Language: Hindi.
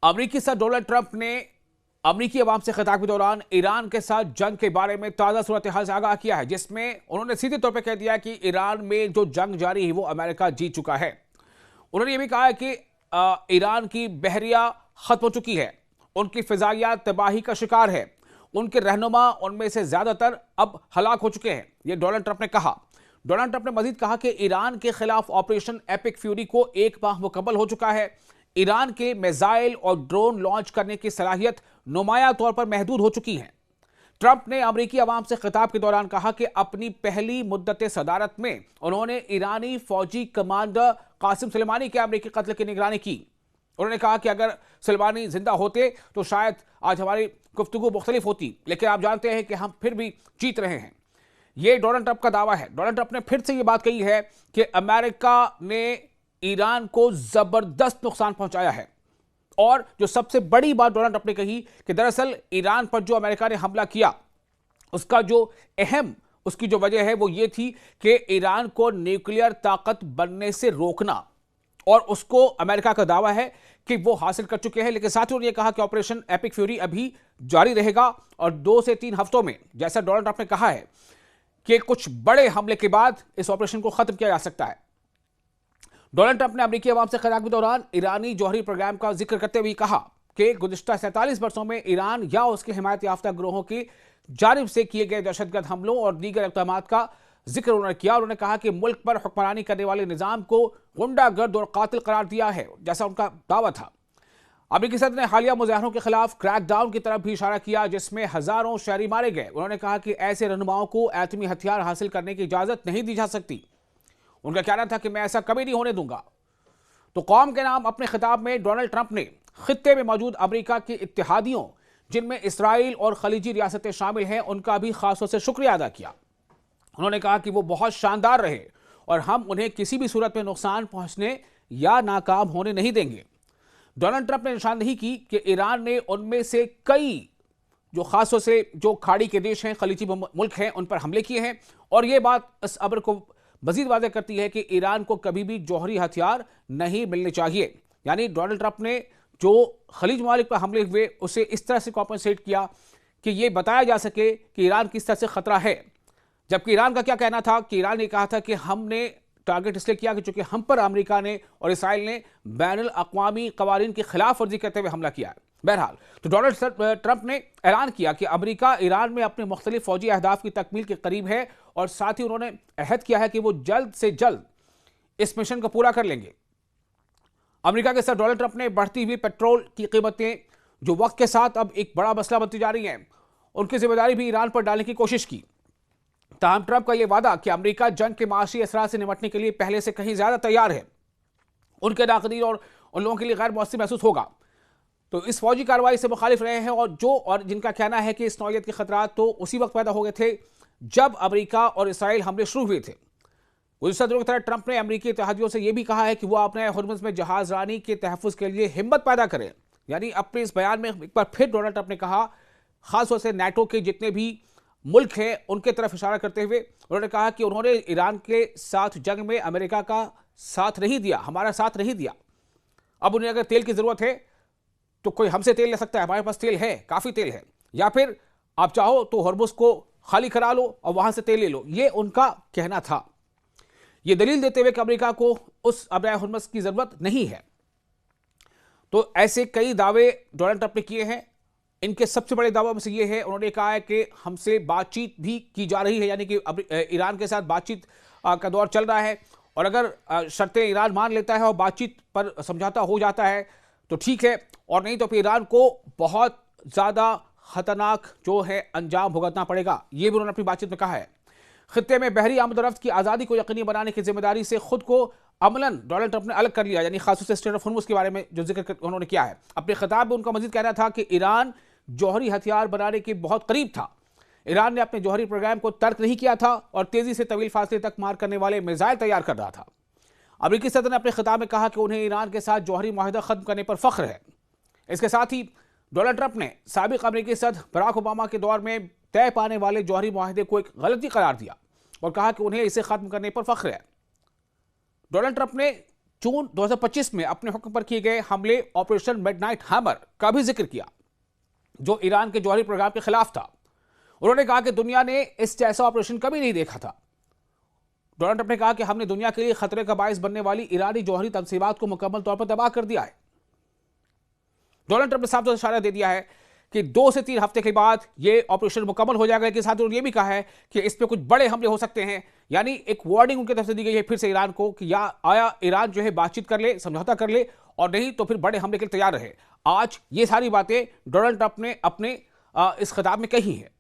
अमेरिकी सदर डोनाल्ड ट्रंप ने अमेरिकी अवाम से खिताब के दौरान ईरान के साथ जंग के बारे में ताज़ा सूरत हाल से आगाह किया है, जिसमें उन्होंने सीधे तौर पर कह दिया कि ईरान में जो जंग जारी है वो अमेरिका जीत चुका है। उन्होंने ये भी कहा है कि ईरान की बहरिया खत्म हो चुकी है, उनकी फिजाइया तबाही का शिकार है, उनके रहनुमा उनमें से ज्यादातर अब हलाक हो चुके हैं, ये डोनाल्ड ट्रंप ने कहा। डोनाल्ड ट्रंप ने मजीद कहा कि ईरान के खिलाफ ऑपरेशन एपिक फ्यूरी को 1 माह मुकम्मल हो चुका है। ईरान के मिसाइल और ड्रोन लॉन्च करने की सलाहियत नुमाया तौर पर महदूद हो चुकी है। ट्रंप ने अमेरिकी अवाम से खिताब के दौरान कहा कि अपनी पहली मुद्दत सदारत में उन्होंने ईरानी फौजी कमांडर कासिम सुलेमानी के अमेरिकी कत्ल की निगरानी की। उन्होंने कहा कि अगर सुलेमानी जिंदा होते तो शायद आज हमारी गुफ्तगू मुख्तलिफ होती, लेकिन आप जानते हैं कि हम फिर भी जीत रहे हैं। यह डोनाल्ड ट्रंप का दावा है। डोनाल्ड ट्रंप ने फिर से यह बात कही है कि अमेरिका ने ईरान को जबरदस्त नुकसान पहुंचाया है। और जो सबसे बड़ी बात डोनाल्ड ट्रंप ने कही कि दरअसल ईरान पर जो अमेरिका ने हमला किया उसका जो उसकी जो वजह है वो ये थी कि ईरान को न्यूक्लियर ताकत बनने से रोकना, और उसको अमेरिका का दावा है कि वो हासिल कर चुके हैं। लेकिन साथ ही उन्होंने कहा कि ऑपरेशन एपिक फ्यूरी अभी जारी रहेगा और 2 से 3 हफ्तों में, जैसा डोनाल्ड ट्रंप ने कहा है, कि कुछ बड़े हमले के बाद इस ऑपरेशन को खत्म किया जा सकता है। डोनाल्ड ट्रंप ने अमेरिकी अवाम से खिताब के दौरान ईरानी जौहरी प्रोग्राम का जिक्र करते हुए कहा कि गुज़िश्ता 47 वर्षों में ईरान या उसके हिमायत याफ्ता ग्रोहों की जानिब से किए गए दहशतगर्द हमलों और दीगर इक़दामात का जिक्र उन्होंने किया। उन्होंने कहा कि मुल्क पर हुक्मरानी करने वाले निज़ाम को गुंडागर्द और कातिल करार दिया है, जैसा उनका दावा था। अमेरिकी सदर ने हालिया मुजाहरों के खिलाफ क्रैकडाउन की तरफ भी इशारा किया, जिसमें हजारों शहरी मारे गए। उन्होंने कहा कि ऐसे रहनुमाओं को एटमी हथियार हासिल करने की इजाजत नहीं दी जा सकती। उनका कहना था कि मैं ऐसा कभी नहीं होने दूंगा। तो कौम के नाम अपने खिताब में डोनाल्ड ट्रंप ने खित्ते में मौजूद अमेरिका के इत्तेहादियों, जिनमें इसराइल और खलीजी रियासतें शामिल हैं, उनका भी खास तौर से शुक्रिया अदा किया। उन्होंने कहा कि वो बहुत शानदार रहे और हम उन्हें किसी भी सूरत में नुकसान पहुंचने या नाकाम होने नहीं देंगे। डोनाल्ड ट्रंप ने निशानदेही की कि ईरान ने उनमें से कई जो खासतौर से जो खाड़ी के देश हैं, खलीजी मुल्क हैं, उन पर हमले किए हैं। और ये बात इस अमर को मजीद वाज़ेह करती है कि ईरान को कभी भी जौहरी हथियार नहीं मिलने चाहिए। यानी डोनाल्ड ट्रंप ने जो खलीज ममालिक पर हमले हुए उसे इस तरह से कॉम्पनसेट किया कि ये बताया जा सके कि ईरान किस तरह से खतरा है। जबकि ईरान का क्या कहना था कि ईरान ने कहा था कि हमने टारगेट इसलिए किया कि चूंकि हम पर अमेरिका ने और इसराइल ने बैनुल अक़वामी क़वानीन की खिलाफ वर्जी करते हुए हमला किया है। बहरहाल, तो डोनाल्ड ट्रंप ने ऐलान किया कि अमेरिका ईरान में अपने मुख्तलिफ फौजी अहदाफ की तकमील के करीब है और साथ ही उन्होंने अहद किया है कि वो जल्द से जल्द इस मिशन को पूरा कर लेंगे। अमेरिका के सदर डोनाल्ड ट्रंप ने बढ़ती हुई पेट्रोल की कीमतें, जो वक्त के साथ अब एक बड़ा मसला बनती जा रही हैं, उनकी जिम्मेदारी भी ईरान पर डालने की कोशिश की। ताहम ट्रंप का यह वादा कि अमेरिका जंग के माशी असरात से निपटने के लिए पहले से कहीं ज्यादा तैयार है, उनके नाक़दीन और उन लोगों के लिए गैर मौसमी महसूस होगा। तो इस फौजी कार्रवाई से मुखालिफ रहे हैं और जिनका कहना है कि इस नौयत के खतरात तो उसी वक्त पैदा हो गए थे जब अमेरिका और इसराइल हमले शुरू हुए थे। गुज़िश्ता दिनों की तरह ट्रंप ने अमेरिकी इत्तेहादियों से यह भी कहा है कि वो अपने हुर्मुज़ में जहाज रानी के तहफ़्फ़ुज़ के लिए हिम्मत पैदा करें। यानी अपने इस बयान में एक बार फिर डोनाल्ड ट्रंप ने कहा, खासतौर से नाटो के जितने भी मुल्क हैं उनके तरफ इशारा करते हुए उन्होंने कहा कि उन्होंने ईरान के साथ जंग में अमेरिका का साथ नहीं दिया, हमारा साथ नहीं दिया। अब उन्हें अगर तेल की ज़रूरत है तो कोई हमसे तेल ले सकता है, हमारे पास तेल है, काफ़ी तेल है, या फिर आप चाहो तो हुर्मुज़ को खाली करा लो और वहाँ से तेल ले लो, ये उनका कहना था। ये दलील देते हुए कि अमेरिका को उस अबराह हुर्मुज़ की ज़रूरत नहीं है। तो ऐसे कई दावे डोनाल्ड ट्रंप ने किए हैं। इनके सबसे बड़े दावों में से ये है, उन्होंने कहा है कि हमसे बातचीत भी की जा रही है, यानी कि ईरान के साथ बातचीत का दौर चल रहा है और अगर शर्तें ईरान मान लेता है और बातचीत पर समझौता हो जाता है तो ठीक है, और नहीं तो फिर ईरान को बहुत ज़्यादा खतरनाक जो है अंजाम भुगतना पड़ेगा। ये भी उन्होंने अपनी बातचीत में कहा है। खित्ते में बहरी आमद-ओ-रफ्त की आज़ादी को यकीनी बनाने की जिम्मेदारी से खुद को अमलन डोनाल्ड ट्रंप ने अलग कर लिया, यानी खासतौर से स्ट्रेट ऑफ हुर्मुज़ के बारे में जो जिक्र उन्होंने किया है। अपने खिताब में उनका मजीद कहना था कि ईरान जौहरी हथियार बनाने के बहुत करीब था। ईरान ने अपने जौहरी प्रोग्राम को तर्क नहीं किया था और तेजी से तवील फासले तक मार करने वाले मिसाइल तैयार कर रहा था। अमेरिकी सदर ने अपने खिताब में कहा कि उन्हें ईरान के साथ जौहरी माहिदा खत्म करने पर फख्र है। इसके साथ ही डोनाल्ड ट्रंप ने साबिक अमेरिकी सदर बराक ओबामा के दौर में तय पाने वाले जौहरी माहिदे को एक गलती करार दिया और कहा कि उन्हें इसे खत्म करने पर फख्र है। डोनाल्ड ट्रंप ने जून 2025 में अपने हुक्म पर किए गए हमले ऑपरेशन मिडनाइट हैमर का भी जिक्र किया, जो ईरान के जौहरी प्रोग्राम के खिलाफ था। उन्होंने कहा कि दुनिया ने इस जैसा ऑपरेशन कभी नहीं देखा था। डोनाल्ड ट्रंप ने कहा कि हमने दुनिया के लिए खतरे का बायस बनने वाली ईरानी जौहरी तंसीबात को मुकम्मल तौर पर तबाह कर दिया है। डोनाल्ड ट्रंप ने साफ तौर से इशारा दे दिया है कि 2 से 3 हफ्ते के बाद यह ऑपरेशन मुकम्मल हो जाएगा। लेकिन साथ ही उन्होंने यह भी कहा है कि इस पर कुछ बड़े हमले हो सकते हैं। यानी एक वार्निंग उनकी तरफ से दी गई है फिर से ईरान को कि या आया ईरान जो है बातचीत कर ले, समझौता कर ले, और नहीं तो फिर बड़े हमले के लिए तैयार रहे। आज ये सारी बातें डोनाल्ड ट्रंप ने अपने इस खिताब में कही है।